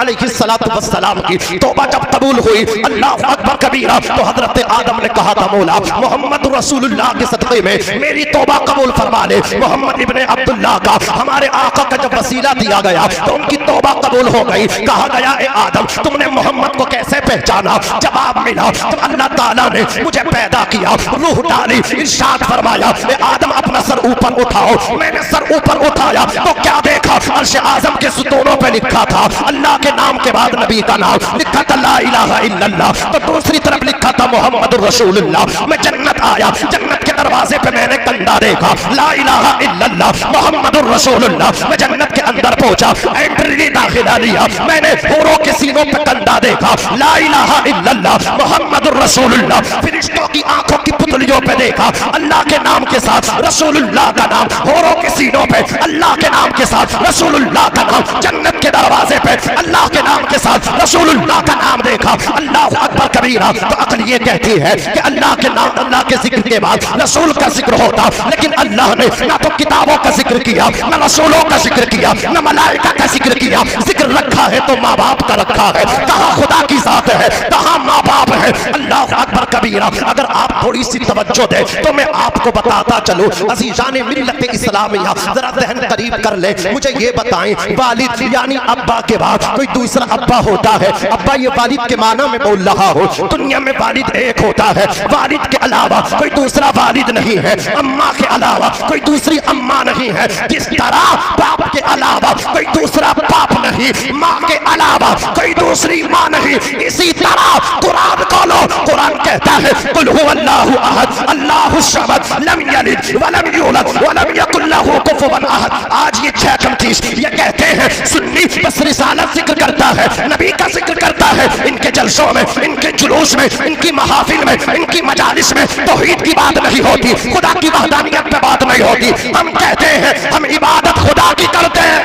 अलैहिस्सलातु वस्सलाम की तौबा जब कबूल हुई, अल्लाह अकबर कबीरा, तो हजरत आदम ने कहा था मौला मोहम्मद रसूलुल्लाह के सदक़े में मेरी तौबा कबूल फरमा ले। मोहम्मद इब्ने अब्दुल्लाह का हमारे आका का जब वसीला दिया गया तो उनकी तौबा कबूल हो गई। कहा गया ए आदम तुमने मोहम्मद को कैसे पहचाना? जवाब मिला जब अल्लाह ताला ने मुझे पैदा किया, रूह डाली, इरशाद फरमाया ए आदम अपना सर ऊपर उठाओ। मैंने सर ऊपर उठाया तो क्या देखा? अर्श आज़म के सुतूनों पे लिखा था अल्लाह के नाम के बाद नबी का नाम लिखा था ला इलाहा इल्लल्लाह, तो दूसरी तरफ लिखा था मोहम्मद रसूलुल्लाह। मैं जन्नत आया, जन्नत के दरवाजे पे मैंने कंधा देखा ला इलाहा इल्लल्लाह मोहम्मद रसूलुल्लाह। मैं जन्नत के अंदर पहुंचा, एंट्री दाखिला लिया, मैंने हूरों के सीनों पे कंधा देखा ला इलाहा इल्लल्लाह मोहम्मद रसूलुल्लाह। फरिश्तों की आंखों की पुतलियों पे देखा अल्लाह के नाम के साथ रसूलुल्लाह का नाम, हूरों के सीनों पे अल्लाह के नाम के साथ रसूलुल्लाह का नाम, जन्नत के दरवाजे पे अल्लाह के नाम के साथ रसूलुल्लाह का नाम देखा। अल्लाह अकबर कबीरा। तो अकल ये कहती है कि अल्लाह के नाम, अल्लाह के जिक्र के बाद रसूल का जिक्र होता, लेकिन अल्लाह ने ना तो किताबों का जिक्र किया, ना रसूलों का जिक्र किया, ना मलाइका का जिक्र किया। जिक्र रखा है तो माँ बाप का रखा है। कहाँ खुदा की जात है, कहाँ माँ बाप है। अल्लाह अकबर कबीरा। अगर आप थोड़ी सी तवज्जो दे तो मैं आपको बताता चलूं, अज़ीज़ान मिल्लत इस्लामिया, जरा ज़हन करीब कर ले, मुझे ये बताएं वालिद यानी अब्बा के बाद कोई दूसरा अब्बा होता है? अब्बा ये वालिद के माना में बोल रहा हो, दुनिया में वालिद एक होता है, वालिद के अलावा कोई दूसरा वालिद नहीं है, अम्मा के अलावा कोई दूसरी अम्मा नहीं है। जिस तरह बाप के अलावा कोई दूसरा बाप नहीं, माँ के अलावा कोई दूसरी माँ नहीं, इसी तरह कुरान खोलो, कुरान कहता है कुल हुवल्लाहु अहद अल्लाहु समद लम यलिद वलम यूलद वलम यकुल लहू कुफुवन अहद। आज ये 6:34 ये कहते हैं सुन्नी बस रिसालत जिक्र करता है, नबी का जिक्र करता है, इनके जलसों में, इनके जुलूस में, इनकी महफिल में, इनकी मजालिस में तौहीद की बात नहीं होती, खुदा की वहदानियत पे बात नहीं होती। हम कहते हैं हम इबादत खुदा की करते हैं।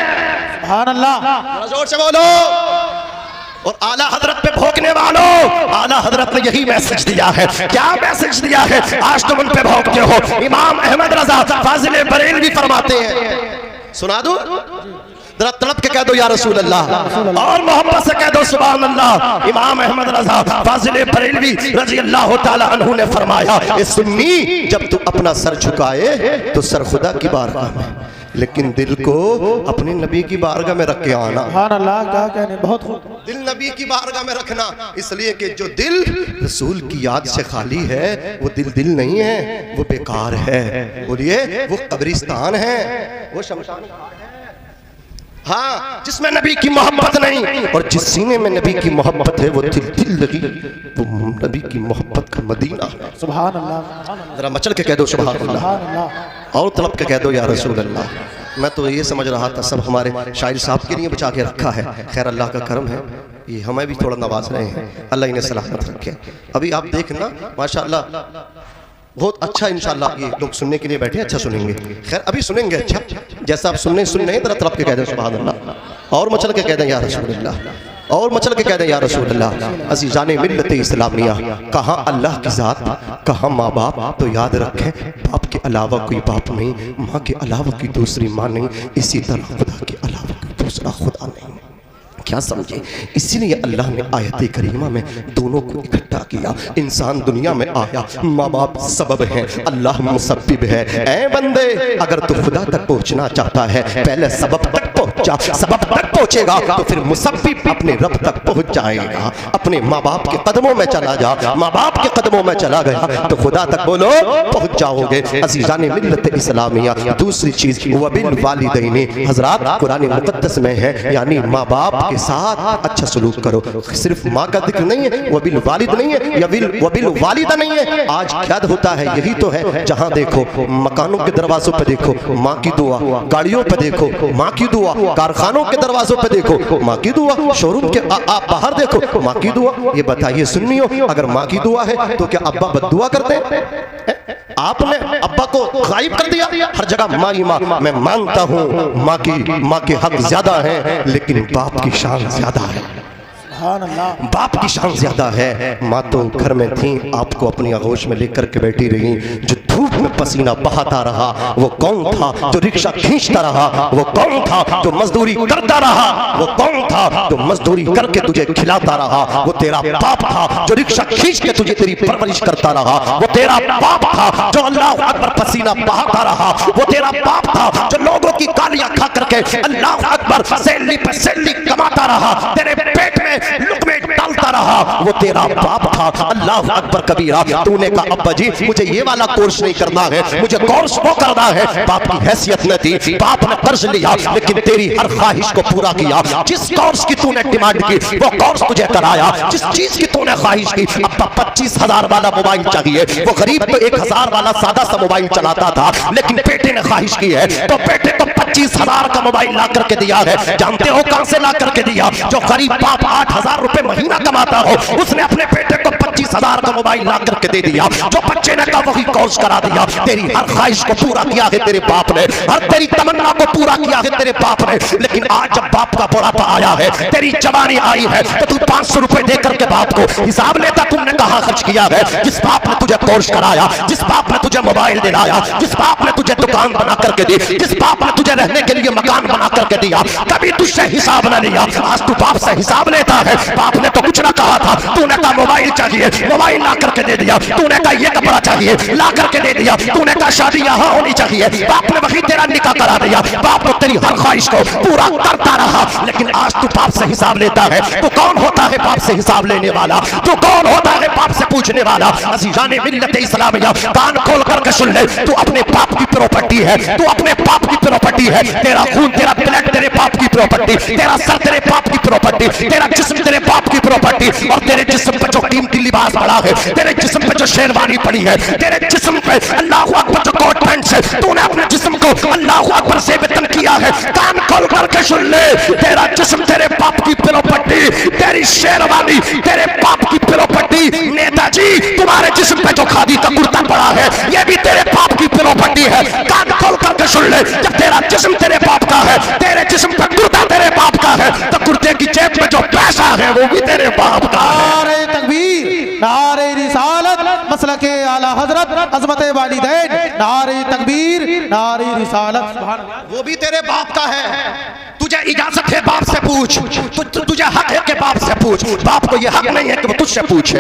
सुभान अल्लाह, जोर से बोलो। और आला हजरत पे भौंकने वालों, आला हजरत ने यही मैसेज दिया है। क्या मैसेज दिया है? आज तुम उन पे भौंकते हो। इमाम अहमद रजा फाजिल बरेलवी फरमाते हैं, सुना दो जरा तड़प के कह दो या रसूल अल्लाह, और मोहब्बत से कह दो सुभान अल्लाह। इमाम अहमद रजा फाजिल बरेलवी रजी अल्लाह ताला अन्हु ने फरमाया ए सुन्नी, जब तू अपना सर झुकाए तो सर खुदा की बारगाह में, लेकिन दिल को अपने नबी की बारगाह में रख के आना। सुभान अल्लाह, क्या कहने, बहुत खूब। दिल नबी की बारगाह में रखना, इसलिए कि जो दिल रसूल की याद से खाली है वो दिल नहीं है, वो बेकार है। बोलिए, वो कब्रिस्तान है, वो शमशान है। हाँ, जिसमें नबी की मोहब्बत नहीं, और जिस सीने में नबी की मोहब्बत है वो दिल लगी, वो नबी की मोहब्बत का मदीना है। सुभान अल्लाह, जरा मचल के कह दो सुभान अल्लाह, और तड़प के कह दो या रसूल अल्लाह। मैं तो ये समझ रहा था सब हमारे शायर साहब के लिए बचा के रखा है, खैर अल्लाह का करम है, ये हमें भी थोड़ा नवाज रहे हैं, अल्लाह इन्हें सलामत रखे। अभी आप देखना माशाअल्लाह बहुत अच्छा, इंशाअल्लाह ये लोग सुनने के लिए बैठे, अच्छा सुनेंगे। खैर अभी सुनेंगे अच्छा, जैसा आप सुन रहे हैं, तरफ के कह दें सुभान अल्लाह, और मचल के कह दें या रसूल अल्लाह, और मचल के कह दें या रसूल अल्लाह। अज़ीज़ान मिल्लत इस्लामिया, कहाँ अल्लाह की ज़ात, कहाँ माँ बाप, तो याद रखें बाप के अलावा कोई बाप नहीं, माँ के अलावा कोई दूसरी माँ नहीं, इसी तरह खुदा के अलावा कोई दूसरा खुदा नहीं। क्या समझे? इसीलिए अल्लाह ने आयत करीमा में दोनों को इकट्ठा किया। इंसान दुनिया में आया, माँ बाप सबब है, अल्लाह मुसब्बिब है। ऐ बंदे, अगर तू खुदा तक पहुँचना चाहता है, पहले सबब तक पहुँचा, सबब तक पहुँचेगा तो फिर मुसब्बिब अपने रब तक पहुँच जाएगा। अपने माँ बाप के कदमों में चला जा, माँ बाप के कदमों में चला गया तो खुदा तक बोलो पहुँच जाओगे। अज़ीज़ान मिल्लत इस्लामिया, दूसरी चीज़ वबिल वालिदैन, हज़रात कुरान मुक़द्दस में है, यानी माँ बाप के साथ अच्छा सलूक करो। सिर्फ माँ का जिक्र नहीं है, वबिल वालिद नहीं है, या वबिल वालिदा नहीं है। आज क्या होता है, यही तो है, जहाँ देखो मकानों के दरवाजों पे देखो माँ की दुआ, गाड़ियों पे देखो माँ की दुआ, कारखानों के दरवाजों पे देखो माँ की दुआ, शोरूम के आप बाहर देखो माँ की दुआ। ये बताइए सुन्नियों, अगर माँ की दुआ है तो क्या अब्बा बद्दुआ करते हैं? आपने अब्बा को गायब कर दिया, हर जगह माँ ही माँ। मैं मानता हूँ माँ के हक ज्यादा है, लेकिन बाप की शान ज्यादा है। सुभान अल्लाह। बाप की शान ज्यादा है। माँ तो घर में थी, आपको अपनी आगोश में लेकर के बैठी रही। जो धूप में पसीना बहाता रहा वो कौन था? जो रिक्शा खींचता रहा वो कौन था? जो मजदूरी करता रहा वो कौन था? जो मजदूरी करके तुझे खिलाता रहा वो तेरा बाप था। जो रिक्शा खींच के तुझे तेरी परवरिश करता रहा वो तेरा बाप था। जो अल्लाह अकबर पसीना बहाता रहा वो तेरा बाप था। जो लोगों की गालियां खा करके अल्लाह अकबर सैली पे सैली कमाता रहा, तेरे पेट में लुकमे डालता रहा वो तेरा बाप था। अल्लाह अकबर कबीरा। तूने कहा अब्बा जी मुझे ये वाला कोर्स नहीं करना है, मुझे कोर्स वो करना है। बाप की हैसियत न थी, बाप ने कर्ज लिया लेकिन तेरी हर ख्वाहिश को पूरा किया। जिस कोर्स की तूने डिमांड की वो कोर्स तुझे कराया। जिस चीज की तूने ख्वाहिश की, अब्बा 25,000 वाला मोबाइल चाहिए, वो गरीब तो 1,000 वाला सादा सा मोबाइल चलाता था, लेकिन बेटे ने ख्वाहिश की है तो बेटे को 25,000 का मोबाइल ला करके दिया है। जानते हो कहां से ला करके दिया? जो गरीब बाप 8,000 रुपए महीना कमाता हो उसने अपने बेटे को 25,000 का मोबाइल ला करके दे दिया। जो बच्चे ने कहा वही कोर्स करा दिया। तेरी हर ख्वाहिश को पूरा किया है तेरे बाप ने, हर तेरी तमन्ना को पूरा किया है तेरे बाप ने। लेकिन आज जब बाप का बुढ़ापा आया है, तेरी जवानी आई है, तो तू 500 रुपए दे करके बाप को हिसाब लेता तुमने कहां खर्च किया है? जिस बाप ने तुझे कोर्स कराया, जिस बाप ने तुझे मोबाइल दिलाया, जिस बाप ने तुझे दुकान बना करके दी, जिस बाप ने तुझे रहने के लिए मकान बना करके दिया, कभी तुझसे हिसाब न लिया। आज तू बाप से हिसाब लेता है। बाप ने तो कुछ ना कहा था, तूने कहा मोबाइल चाहिए, मोबाइल ला करके दे दिया। तूने कहा ये कपड़ा चाहिए, ला करके दे दिया। तूने कहा शादी यहाँ होनी चाहिए, बाप ने वही तेरा निकाह करा दिया। बाप तो तेरी हर ख्वाहिश को पूरा करता रहा। लेकिन आज तू बाप से हिसाब लेता है। तो कौन होता है बाप से हिसाब लेने वाला? तो कौन होता है बाप से पूछने वाला? अज़ीज़ाने मिल्लत इस्लामिया, कान खोल करके सुन ले, तू अपने बाप की प्रॉपर्टी है, तू अपने बाप की प्रॉपर्टी है। तेरा खून, तेरा ब्लड तेरे बाप की प्रॉपर्टी, तेरा सर तेरे बाप की प्रॉपर्टी, तेरा जिस्म तेरे बाप की प्रॉपर्टी। और तेरे जिस्म पे जो कीमती लिबास पड़ा है, तेरे जिस्म पे जो शेरवानी पड़ी है, तेरे जिस्म पे अल्लाह अकबर जो कोट पैंट से तूने अपने जिस्म को अल्लाह अकबर से वेतन किया है। कान खोल करके सुन ले, तेरा जिस्म तेरे बाप की प्रॉपर्टी, तेरी शेरवानी तेरे बाप की प्रॉपर्टी। नेताजी तुम्हारे जिस्म पे जो खादी का कुर्ता पड़ा है ये भी तेरे बाप की प्रॉपर्टी है। कान खोल करके सुन ले, जब तेरा जिस्म तेरे बाप का है, तेरे जिस्म पे कुर्ता तेरे बाप का है, तो कुर्ते की जेब में जो पैसा है वो भी तेरे बाप का है। नारे तकबीर, नारे रिसालत, मसलके आला हजरत, अज़मत वालिदैन, नारे तकबीर, नारे रिसालत। सुभान अल्लाह। वो भी तेरे बाप का है। तुझे इजाजत है बाप से पूछ, तुझे हक है कि बाप से पूछ। बाप को ये हक नहीं है कि वो तुझसे पूछे।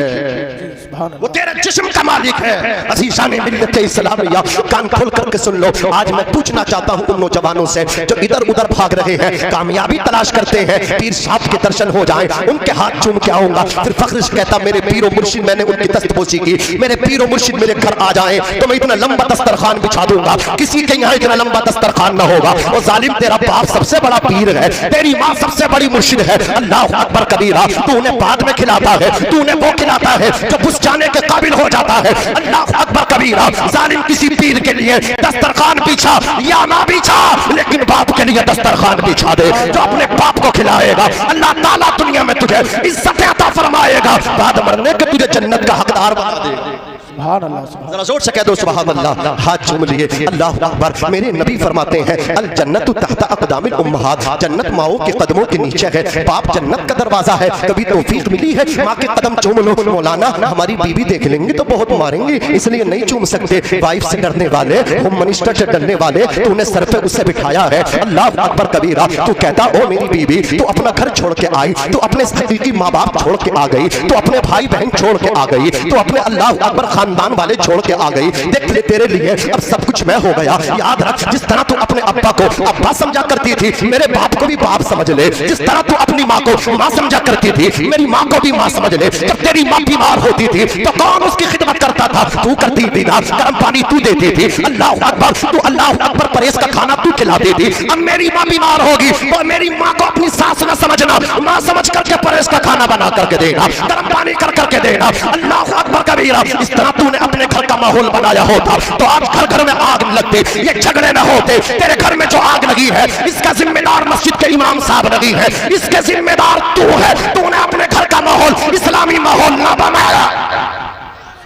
वो तेरे जिस्म का मालिक है। अज़ीज़ाने मिल्लत इस्लामिया, कान खोल करके सुन लो। आज मैं पूछना चाहता हूँ उन नौजवानों से जो इधर उधर भाग रहे हैं, कामयाबी तलाश करते हैं, पीर साहब के दर्शन हो जाए, उनके हाथ चूम के आऊंगा। फिर फख्र से कहता मेरे पीरो मुर्शिद, मैंने उनकी दस्तपोशी की, मेरे पीरो मुर्शिद मेरे घर आ जाए तो मैं इतना लंबा दस्तरखान बिछा दूंगा, किसी के यहाँ इतना लंबा दस्तरखान ना होगा। और जालिम तेरा बाप सबसे बड़ा पीर है, तेरी माँ सबसे बड़ी मुर्शिद है। अल्लाह अकबर कबीरा। तू उन्हें बाद में खिलाता है, तू उन्हें वो खिलाता है जो बुझ जाने के काबिल हो जाता है। अल्लाह अकबर कबीरा। जालिम किसी पीर के लिए दस्तरखान बिछा या ना बिछा, लेकिन बाप के लिए दस्तरखान बिछा दे जो अपने बाप को खिलाएगा। अल्लाह ताला दुनिया में तुझे इज्जत अता फरमाएगा, बाद मरने के तुझे जन्नत का हकदार बना दे। सुभान अल्लाह, सुभान जरा जोर से कह दो सुभान अल्लाह। हाथ चूम लिए। अल्लाह अकबर। मेरे नबी फरमाते हैं अल जन्नतु तहता अक़दामिल उम्महात, जन्नत माओ के कदमों के नीचे है। बाप जन्नत का दरवाजा है। कभी तौफीक मिली है माँ के कदम चूम लो। मौलाना हमारी बीवी देख लेंगे तो बहुत मारेंगे, इसलिए नहीं चूम सकते। वाइफ से डरने वाले, होम मिनिस्टर से डरने वाले, तूने सर पे उसे बिठाया है। अल्लाह अकबर कबीरा। तू कहता ओ मेरी बीवी, तू अपना घर छोड़ के आई, तू अपने हकीकी माँ बाप छोड़ के आ गई, तू अपने भाई बहन छोड़ के आ गई, तू अपने अल्लाह अकबर खानदान वाले छोड़ के आ गई। देख ले तेरे लिए अब सब कुछ मैं हो गया। याद रख, जिस तरह तू अपने अब्बा को अब्बा समझा करती थी, मेरे बाप को भी बाप समझ ले। जिस तरह तू अपनी माँ को माँ समझा करती थी, मेरी माँ को भी माँ समझ ले। जब तेरी माँ बीमार होती थी तो कौन उसकी खिदमत करता था? तू करती थी ना, गर्म पानी तू देती थी। अल्लाह अकबर। तू अल्लाह अकबर परहेज का खाना तू खिलाती थी। अब मेरी माँ बीमार होगी तो मेरी माँ को अपनी सास न समझना, माँ समझ करके परहेज का खाना बना करके देना, गर्म पानी कर करके देना। अल्लाह अकबर कबीरा। इस तरह तूने अपने घर का माहौल बनाया होता तो आज घर घर में आग लगती, ये झगड़े न होते। तेरे घर में जो आग लगी है इसका जिम्मेदार मस्जिद के इमाम साहब लगी है, इसके जिम्मेदार तू है। तूने अपने घर का माहौल इस्लामी माहौल ना बनाया।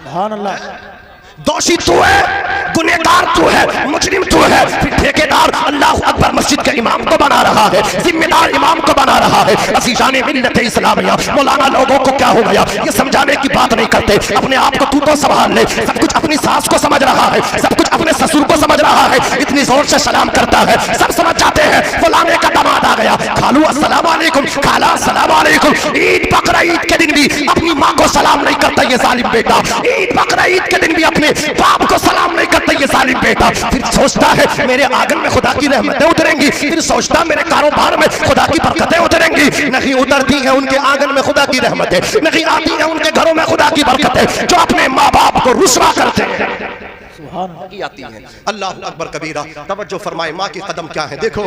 सुभान अल्लाह। दोषी तू है, गुनहगार तू है, मुजरिम तू है, फिर ठेकेदार अल्लाह अकबर मस्जिद के इमाम को बना रहा है, जिम्मेदार इमाम को बना रहा है। अज़ीज़ाने मिल्लत इस्लामिया, मौलाना लोगों को क्या हो गया ये समझाने की बात नहीं करते। अपने आप को तू तो संभाल ले, सब कुछ अपनी सास को समझ रहा है, सब कुछ अपने ससुर को समझ रहा है, इतनी जोर से सलाम करता है, सब समझ जाते हैं फलाने का दामाद आ गया, खालू अस्सलाम वालेकुम, खाला अस्सलाम वालेकुम। ईद बकरा ईद के दिन भी अपनी माँ को सलाम नहीं करता ये जालिम बेटा, ईद बकरा ईद के दिन भी अपने बाप को सलाम नहीं करता ये जालिम बेटा। फिर सोचता है मेरे आंगन में खुदा की रहमतें उतरेंगी, फिर सोचता मेरे कारोबार में खुदा की बरकतें उतरेंगी। नहीं उतरती है उनके आंगन में खुदा की रहमतें, नहीं आती है उनके घरों में खुदा की बरकतें। जो अपने माँ बाप को रुस्वा करते हैं की आती है। अल्लाह अकबर कबीरा। तवज्जो फरमाए, माँ के कदम क्या है। देखो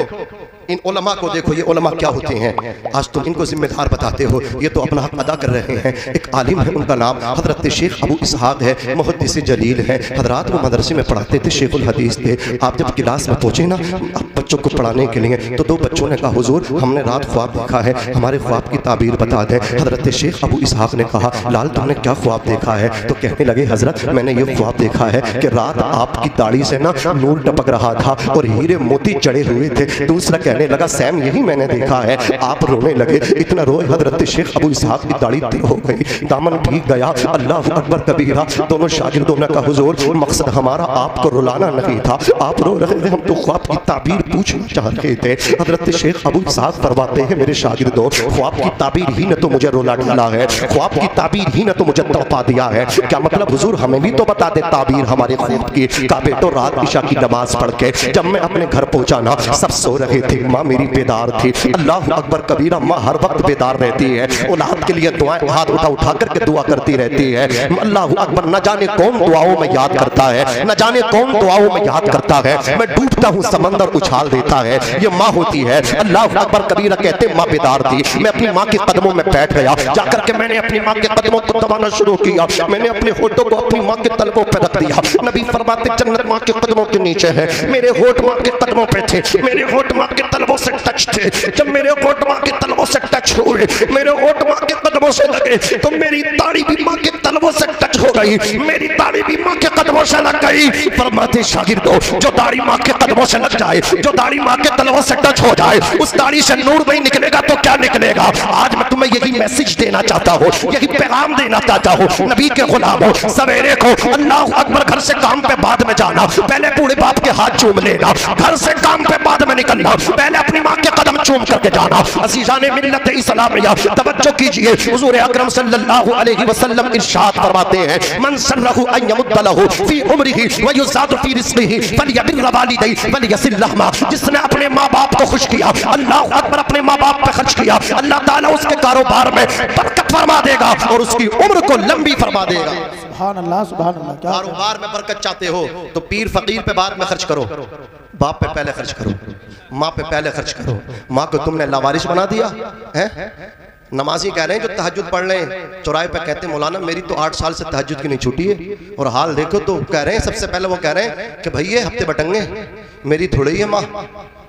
इन उलमा को देखो, ये उलमा क्या होते हैं। आज तुम इनको जिम्मेदार बताते हो, ये तो अपना हक अदा कर रहे हैं। एक आलिम है, उनका नाम हजरत शेख अबू इसहाक है, मुहद्दिस जलील है। हजरात वो मदरसे में पढ़ाते थे, शेखुल हदीस थे। आप जब क्लास में पहुंचे ना बच्चों को पढ़ाने के लिए, तो दो बच्चों ने कहा हुजूर हमने रात ख्वाब देखा है, हमारे ख्वाब की ताबीर बता दें। हजरत शेख अबू इसहाक ने कहा लाल तुमने क्या ख्वाब देखा है। तो कहने लगे हजरत मैंने ये ख्वाब देखा है कि रात आपकी दाढ़ी से ना नूर टपक रहा था और हीरे मोती चढ़े हुए थे। दूसरा कहने लगा सैम यही मैंने देखा है। आप रोने लगे, इतना रोए हजरत शेख अबू इसहाक की दाढ़ी तिर हो गई, दामन भीग गया। अल्लाह अकबर कबीरा। दोनों शागिर्दों ने कहा हुजूर मकसद हमारा आपको रुलाना नहीं था, आप रो रहे थे, हम तो ख्वाब की ताबीर पूछना चाह रहे थे। हजरत शेख अबू इसहाक फरमाते हैं मेरे शागिर्दों ख्वाब की ताबीर ही ने तो मुझे रुला डाला है, ख्वाब की ताबीर ही ने तो मुझे तड़पा दिया है। क्या मतलब हुजूर हमें भी तो बता दे ताबीर हमारे ख्वाब की। का बेटो रात इशा की नमाज पढ़ के जब मैं अपने घर पहुंचा ना सब सो रहे थे, माँ मेरी बेदार थी। अल्लाह अकबर कबीरा। माँ हर वक्त बेदार रहती है, औलाद के लिए दुआएं हाथ उठा करके दुआ करती रहती है। अल्लाह अकबर। न जाने कौन दुआओं में याद करता है, न जाने कौन दुआओं में याद करता है। मैं डूबता हूँ समंदर उछाल देता है, ये माँ होती है। अल्लाह अकबर कबीरा कहते माँ बेदार थी। मैं अपनी माँ के कदमों में बैठ गया, जाकर के मैंने अपनी माँ के कदमों को दबाना शुरू किया। मैंने अपने होठों को अपनी माँ के तलवों पर रख दिया। नबी फरमाते जन्नत माँ के कदमों के नीचे है। मेरे होठ माँ के कदमों पे थे, मेरे होठ माँ के तलवों से टच थे। जब मेरे होठ माँ के तलवों से टच हुए, मेरे होठ माँ के कदमों से लगे, तो मेरी दाढ़ी भी माँ के तलवों से टच हो गई, मेरी दाढ़ी भी माँ के कदमों से लग गई। फरमाते शागिर्दों जो दाढ़ी माँ के कदमों से लग जाए, जो दाढ़ी माँ के तलवों से टच हो जाए, उस दाढ़ी से नूर नहीं निकलेगा तो क्या निकलेगा। आज मैं तुम्हें यही मैसेज देना चाहता हूँ, यही पैगाम देना चाहता हूँ। नबी के गुलामों सवेरे को अल्लाह अकबर घर से काम पे बाद में जाना, पहले बूढ़े बाप के हाथ चूम लेना, घर से काम पे बाद में निकलना, पहले अपनी माँ के कदम चूम करके जाना। अज़ीज़ाने मिल्लत इस्लामिया तवज्जो कीजिए, हुज़ूर अकरम सल्लल्लाहु अलैहि वसल्लम इरशाद फरमाते हैं मन सर्रहु अन यमुद्द लहु फी उम्रिही व युज़ाद फी रिज़्क़िही फलयबिर वालिदैहि वलयसिल लहुमा। जिसने अपने माँ बाप को खुश किया, अल्लाह अकबर अपने माँ बाप पे खर्च किया, अल्लाह ताला उसके कारोबार में बरकत फरमा देगा और उसकी उम्र को लंबी फरमा देगा। सुभान अल्लाह सुभान अल्लाह। क्या कारोबार में बरकत चाहते हो तो पीर फकीर पे बाद में खर्च करो, बाप पे पहले खर्च करो, माँ पे पहले खर्च करो। माँ को तुमने लावारिस बना दिया है। नमाजी कह रहे हैं जो तहज्जुद पढ़ लें चौराहे पे, कहते हैं मौलाना मेरी तो 8 साल से तहज्जुद की नहीं छूटी है। और हाल देखो तो कह रहे हैं सबसे पहले वो कह रहे हैं कि भैया हफ्ते बटंगे मेरी थोड़ी है माँ,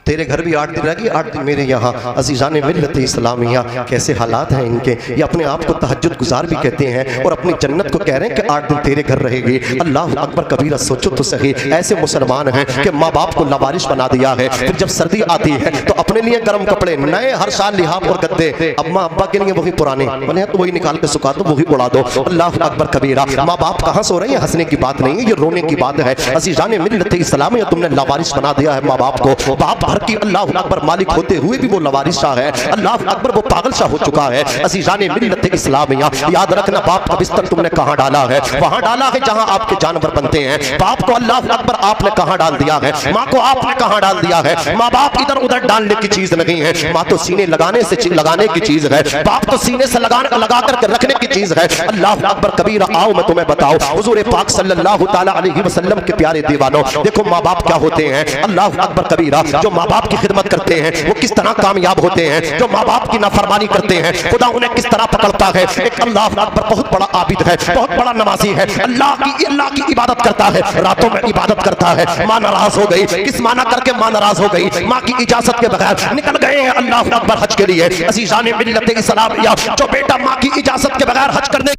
तेरे घर भी 8 दिन रहेगी, 8 दिन मेरे यहाँ। अज़ीज़ाने मिल्लत इस्लामिया कैसे हालात हैं इनके। ये अपने आप को तहज्जुद गुजार भी कहते हैं और अपनी जन्नत को कह रहे हैं कि 8 दिन तेरे घर रहेगी। अल्लाह अकबर कबीरा। सोचो तो सही, ऐसे मुसलमान हैं कि माँ बाप को लावारिस बना दिया है। फिर जब सर्दी आती है तो अपने लिए गर्म कपड़े नए हर साल लिहाफ और गद्दे, अम्मा अब्बा के लिए वही पुराने बने तो वही निकाल के सुखा दो, वही उड़ा दो। अल्लाह अकबर कबीरा। माँ बाप कहाँ सो रहे हैं, हंसने की बात नहीं है, ये रोने की बात है। अज़ीज़ाने मिल्लत इस्लामिया तुमने लावारिस बना दिया है माँ बाप को। बाप भर की अल्लाह अकबर मालिक होते हुए भी वो लवारिस शाह है। अल्लाह अकबर वो पागल शाह हो चुका है। अज़ीज़ाने मिल्लत इस्लामिया याद रखना, बाप का बिस्तर तुमने कहाँ डाला है, वहां डाला है जहां आपके जानवर बनते हैं। बाप को अल्लाह अकबर आपने कहाँ डाल दिया है, माँ को आपने कहाँ डाल दिया है। माँ बाप इधर उधर डालने की चीज नहीं है, माँ तो सीने लगाने की चीज है, बाप तो सीने से लगा करके रखने की चीज है। अल्लाह अकबर कबीरा। आओ मैं तुम्हें बताऊं, हुजूर पाक सल्लल्लाहु ताला अलैहि वसल्लम के प्यारे दीवानों, देखो माँ बाप क्या होते हैं। अल्लाह अकबर कबीरा। जो माँ बाप की खिदमत करते हैं वो किस तरह कामयाब होते हैं, जो माँ बाप की नाफरमानी करते हैं खुदा उन्हें किस तरह पकड़ता है। एक अल्लाह अकबर बहुत बड़ा आबिद है, बहुत बड़ा नमाजी है, अल्लाह की इबादत करता है, रातों में इबादत करता है। माँ नाराज हो गई, किस माना करके माँ नाराज हो गई, माँ की इजाजत के बगैर निकल गए हैं अल्लाह अकबर हज के लिए। अज़ीज़ाने मिल्लत इस्लामिया जो बेटा माँ की इजाजत के बगैर हज करने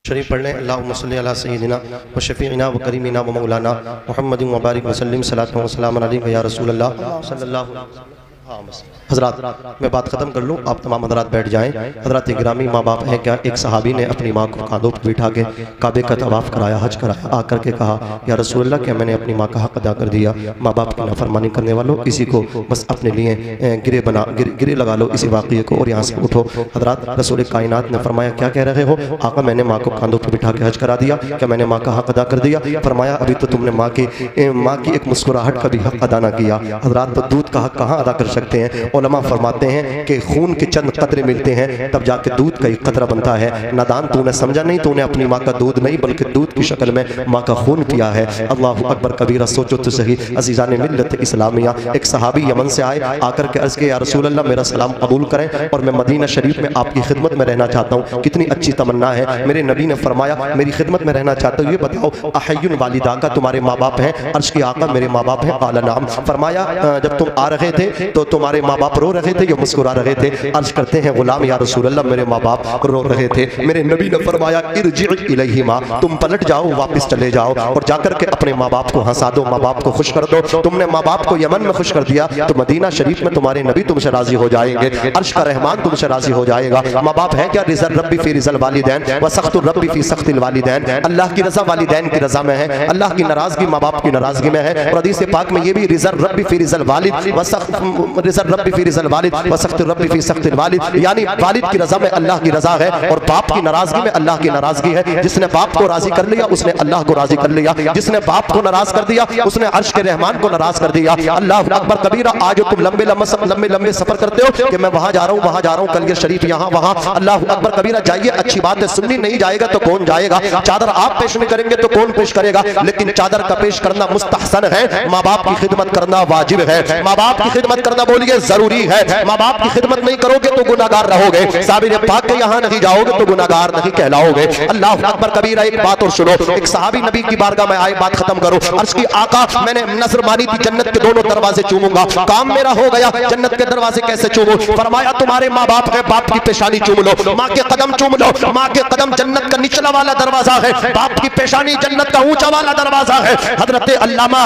शरीफ पढ़ लें। अल्लाहुम्मा सल्ली अला सय्यिदिना व शफीइना व करीमिना व मौलाना मुहम्मदिन व बारिक व सल्लिम सलातु व सलाम अलैका या रसूल अल्लाह सल्लल्लाहु अलैहि वसल्लम। हज़रात मैं बात ख़त्म कर लूँ, आप तमाम हज़रात बैठ जाएँ। हज़रात गिरामी माँ बाप हैं क्या? एक सहाबी ने अपनी माँ को कांधों पर बिठा के काबे का तवाफ़ कराया, हज कराया, आकर के कहा या रसूल अल्लाह क्या मैंने अपनी माँ का हक़ अदा कर दिया? माँ बाप की नाफरमानी करने वालों, इसी को बस अपने लिए गिरे लगा लो इसी वाक़ये को और यहाँ से उठो। हज़रात रसूल कायनात ने फरमाया क्या कह रहे हो? आका मैंने माँ को कांधों पर बिठा के हज करा दिया, क्या मैंने माँ का हक़ अदा कर दिया? फरमाया अभी तो तुमने माँ की एक मुस्कुराहट का भी हक़ अदा ना किया। हज़रात तो दूध का हक़ कहाँ अदा कर सकते हैं? उलमा फरमाते हैं कि खून के चंद कतरे मिलते हैं तब जाके दूध का एक कतरा बनता है। नादान तूने समझा नहीं, तूने अपनी माँ का दूध नहीं बल्कि दूध की शक्ल में माँ का खून पिया है। अल्लाहु अकबर कबीरा। सोचो तो सही अज़ीज़ान मिल्लत इस्लामिया, एक सहाबी यमन से आए, आकर के अर्ज़ किया या रसूल अल्लाह मेरा सलाम कबूल करें और मैं मदीना शरीफ में आपकी खिदमत में रहना चाहता हूँ। कितनी अच्छी तमन्ना है। मेरे नबी ने फरमाया मेरी खिदमत में रहना चाहते हो, ये बताओ अहय्युन वालिदा का तुम्हारे माँ बाप हैं? अर्ज़ किया आका मेरे माँ बाप हैं। क़ाला नाम। फरमाया जब तुम आ रहे थे तो तुम्हारे माँ बाप रो रहे थे या मुस्कुरा रहे थे? अर्ज करते हैं गुलाम या रसूल अल्लाह मेरे माँ बाप रो रहे थे। मेरे नबी ने फरमाया इरजी इलैहिमा, तुम पलट जाओ, वापस चले जाओ और जाकर के अपने माँ बाप को हंसा दो, माँ बाप को खुश कर दो। तुमने माँ बाप को यमन में खुश कर दिया तो मदीना शरीफ में तुम्हारे नबी तुमसे राजी हो जाएंगे, अर्श का रहमान तुमसे राजी हो जाएगा। माँ बाप है क्या? रिज़ल रब्बी फी रिज़ल वालिदैन व सख्तुर रब्बी फी सख्तिल वालिदैन। अल्लाह की रज़ा वालिदैन की रज़ा में है, अल्लाह की नाराज़गी माँ बाप की नाराज़गी में है। और हदीस पाक में ये भी रिज़ल रब्बी फी रिज़ल वालिद व रिज़ल रब्बी फी रिज़ल वालिद व सख्तुर रब्बी फी सख्तिल वालिद, यानी वालिद की रज़ा में अल्लाह की रज़ा है और बाप की नाराज़गी में अल्लाह की नाराज़गी है। जिसने बाप को राज़ी कर लिया उसने अल्लाह को राज़ी कर लिया, जिसने बाप को नाराज़ कर दिया उसने अर्श के रहमान को नाराज़ कर दिया। अल्लाह अकबर कबीरा। आज तुम लंबे लंबे सफर करते हो कि मैं वहां जा रहा हूं कलगे शरीफ यहाँ वहां, अल्लाह अकबर कबीरा। जाइए, अच्छी बात है, सुन्नी नहीं जाएगा तो कौन जाएगा? चादर आप पेश नहीं करेंगे तो कौन पेश करेगा? लेकिन चादर का पेश करना मुस्तहसन है, माँ बाप की खिदमत करना वाजिब है, माँ बाप की खिदमत करना बोलिए जरूरी है। माँ बाप की खिदमत नहीं करोगे तो गुनाहगार रहोगे, साबिर पाक के यहाँ नहीं जाओगे तो गुनाहगार नहीं कहलाओगे। अल्लाह अकबर कबीरा। एक बात और सुनो, एक सहाबी नबी की बारगाह में आए, बात खत्म करो। अर्ज़ की आका मैंने नजर मानी थी जन्नत के दोनों दरवाजे चूमूंगा, काम मेरा हो गया, जन्नत के दरवाजे कैसे चूमूं? फरमाया तुम्हारे माँ बाप है, बाप की पेशानी चूम लो, माँ के कदम चूम लो। माँ के कदम जन्नत का निचला वाला दरवाजा है, बाप की पेशानी जन्नत का ऊंचा वाला दरवाजा है। हजरत अल्लामा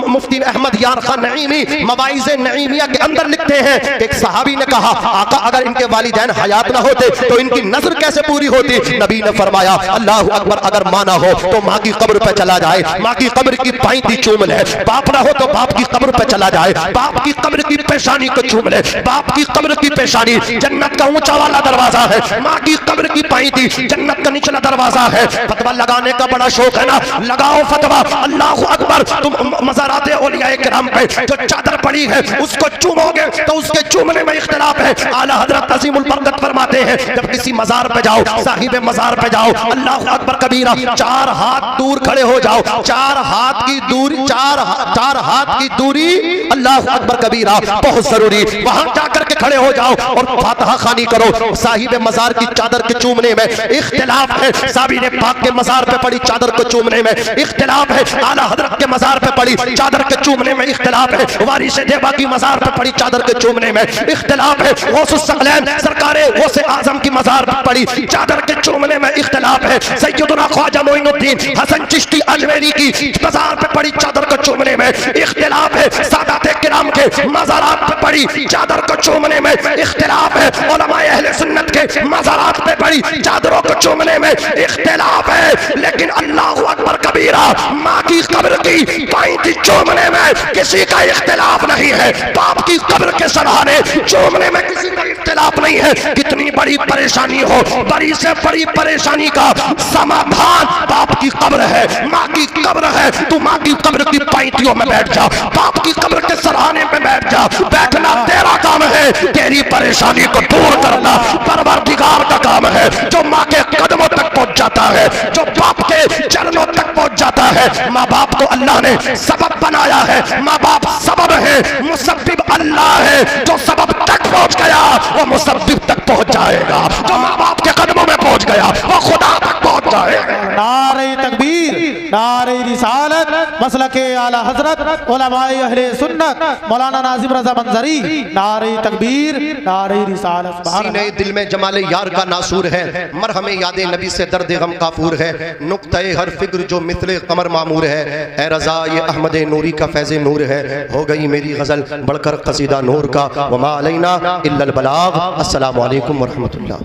मुफ्ती अहमद यार खान नईमी मवाइज़े नईमिया के अंदर लिखते हैं, एक सहाबी ने कहा आका अगर इनके वालिदैन हयात ना होते तो इनकी नजर कैसे पूरी होती? नबी ने फरमाया अल्लाह अकबर, अगर माँ ना हो तो माँ की कब्र पे चला जाए, माँ की कब्र की पाइती चूम ले। बाप ना हो तो बाप की कब्र पे चला जाए, बाप की कब्र की पेशानी को चूम ले। बाप की कब्र की पेशानी जन्नत का ऊंचा वाला दरवाजा है, माँ की कब्र की पाइती जन्नत का निचला दरवाजा है। फतवा लगाने का बड़ा शौक है ना, लगाओ फतवा। अल्लाह अकबर। तुम मज़ाराते औलिया किराम पे जो चादर पड़ी है उसको चूमोगे तो उसके चूमने में इख्तिलाफ है। आला हजरत अज़ीमुल बरकत फरमाते हैं जब किसी मज़ार पे जाओ, साहिब मज़ार पे जाओ, अल्लाह अकबर कबीरा, 4 हाथ दूर खड़े हो जाओ, 4 हाथ की दूरी, 4 हाथ की दूरी अल्लाह अकबर कबीरा बहुत जरूरी। वहां जाकर के खड़े हो जाओ और फातिहा खानी करो। साहिब मज़ार की चादर के चूमने में इख्तिलाफ है, साबिर पाक के मज़ार पे पड़ी चादर को चूमने में इख्तिलाफ है, आला हजरत के मज़ार पे पड़ी चादर के चूमने में इख्तिलाफ है, वारिस देवा की मज़ार पे पड़ी चादर के चूमने में इख्तिलाफ है, गौसुस सकलैन सरकारे गौसे आज़म की मज़ार पे पड़ी चादर के चूमने में इख्तिलाफ है, सैयदना ख्वाजा मोइनुद्दीन हसन चिश्ती अजमेरी की मज़ार पे पड़ी चादर को चूमने में इख्तिलाफ है, सादाते किराम के मज़ारात पे पड़ी चादर को चूमने में इख्तिलाफ है, उलमाए अहले सुन्नत के मज़ारात पे पड़ी चादरों को चूमने में इख्तिलाफ है। लेकिन अल्लाहु अकबर कबीरा, माँ की कब्र की पाइती चूमने में किसी का इख्तिलाफ नहीं है, बाप की कब्र के सराहने चूमने में किसी का इख्तिलाफ नहीं है। कितनी बड़ी परेशानी हो, बड़ी से बड़ी परेशानी का समाधान बाप की कब्र है, माँ की कब्र है। तू माँ की कब्र की पाइतियों में बैठ जा, बाप की कब्र के सराहने में बैठ जा, बैठना तेरा काम है, तेरी परेशानी को दूर करना परवरदिगार का काम है। जो माँ के कदमों तक पहुंच जाता है, जो बाप के चरणों तक पहुंच जाता है, माँ बाप को अल्लाह ने सबब बनाया है, माँ बाप सबब है, मुसब्बिब अल्लाह है। जो सबब तक पहुंच गया वो मुसब्बिब तक पहुंच जाएगा, जो माँ बाप के कदमों में पहुंच गया वो खुदा तक पहुंच जाएगा। नारे तकबीर, नारे रिसालत मसलके आला हजरत उलमाए अहले सुन्नत मौलाना नाजिम रजा मंजरी नारे तकबीर नारे रिसालत सीने दिल में जमाले यार का नासूर है मरहमे यादे नबी से दर्द गम काफूर है नुक्ते हर फिक्र जो मिथले कमर मामूर है ए रजा ये अहमद नूरी का फैज़ नूर है हो गई मेरी गजल बढ़कर कसीदा नूर का वमा अलैना इल्लल बलाग अस्सलामु अलैकुम व रहमतुल्लाह।